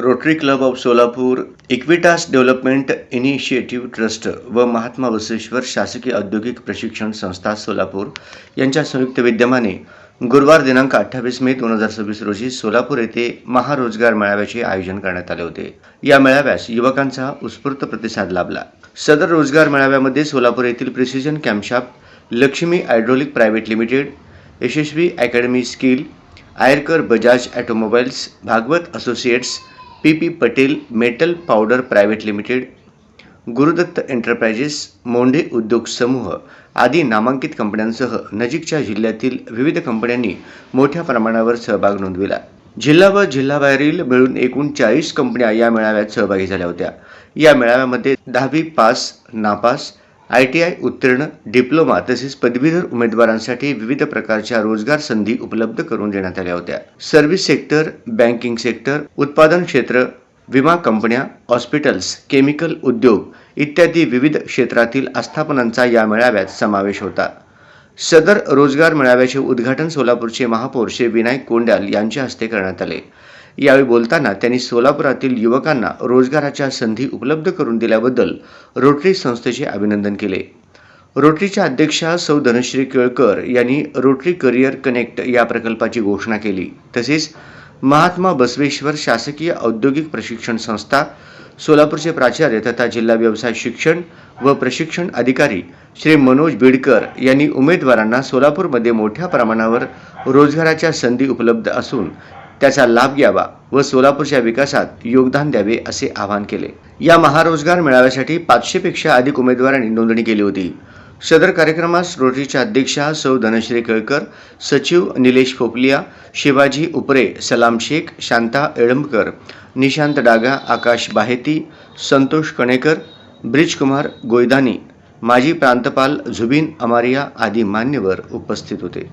Rotary club of Solapur, Equitas development initiative trust व महात्मा बसवेश्वर शासकीय औद्योगिक प्रशिक्षण संस्था सोलापूर यांच्या संयुक्त विद्यमाने गुरुवार दिनांक 28 मे 2026 रोजी सोलापूर येथे महारोजगार मेळाव्याचे आयोजन करण्यात आले होते। या मेळाव्यास युवकांचा उत्स्फूर्त प्रतिसाद लाभला। सदर रोजगार मेळाव्यामध्ये सोलापूर येथील precision camshaft, Lakshmi hydraulic private limited, Yashaswi academy skill, Ayarkar Bajaj automobiles, Bhagwat associates, P Patel metal powder private limited, Gurudatta enterprises, Mondhe उद्योग समूह आदी नामांकित कंपन्यांसह नजीकच्या जिल्ह्यातील विविध कंपन्यांनी मोठ्या प्रमाणावर सहभाग नोंदविला। जिल्हा व जिल्ह्याबाहेरील मिळून एकूण 40 कंपन्या या मेळाव्यात सहभागी झाल्या होत्या। या मेळाव्यामध्ये 10वी पास, नापास, ITI उत्तीर्ण, डिप्लोमा तसेच पदवीधर उमेदवारांसाठी विविध प्रकारच्या रोजगार संधी उपलब्ध करून देण्यात आल्या होत्या। सर्व्हिस सेक्टर, बँकिंग सेक्टर, उत्पादन क्षेत्र, विमा कंपन्या, हॉस्पिटल्स, केमिकल उद्योग इत्यादी विविध क्षेत्रातील आस्थापनांचा या मेळाव्यात समावेश होता। सदर रोजगार मेळाव्याचे उद्घाटन सोलापूरचे महापौर श्री विनायक कोंडाल यांच्या हस्ते करण्यात आले। यावेळी बोलताना त्यांनी सोलापुरातील युवकांना रोजगाराच्या संधी उपलब्ध करून दिल्याबद्दल रोटरी संस्थेचे अभिनंदन केले। रोटरीच्या अध्यक्षा सौ धनश्री केळकर यांनी रोटरी करिअर कनेक्ट या प्रकल्पाची घोषणा केली। तसेच महात्मा बसवेश्वर शासकीय औद्योगिक प्रशिक्षण संस्था सोलापूरचे प्राचार्य तथा जिल्हा व्यवसाय शिक्षण व प्रशिक्षण अधिकारी श्री मनोज बिडकर यांनी उमेदवारांना सोलापूरमध्ये मोठ्या प्रमाणावर रोजगाराच्या संधी उपलब्ध असून त्याचा लाभ घ्यावा व सोलापूरच्या विकासात योगदान द्यावे असे आवाहन केले। या महारोजगार मेळाव्यासाठी 500 पेक्षा अधिक उमेदवारांनी नोंदणी केली होती। सदर कार्यक्रमास रोटरीच्या अध्यक्षा सौ धनश्री केळकर, सचिव निलेश फोपलिया, शिवाजी उपरे, सलाम शेख, शांता एळंबकर, निशांत डागा, आकाश बाहेती, संतोष कणेकर, ब्रिजकुमार गोयदानी, माजी प्रांतपाल झुबिन अमारिया आदी मान्यवर उपस्थित होते।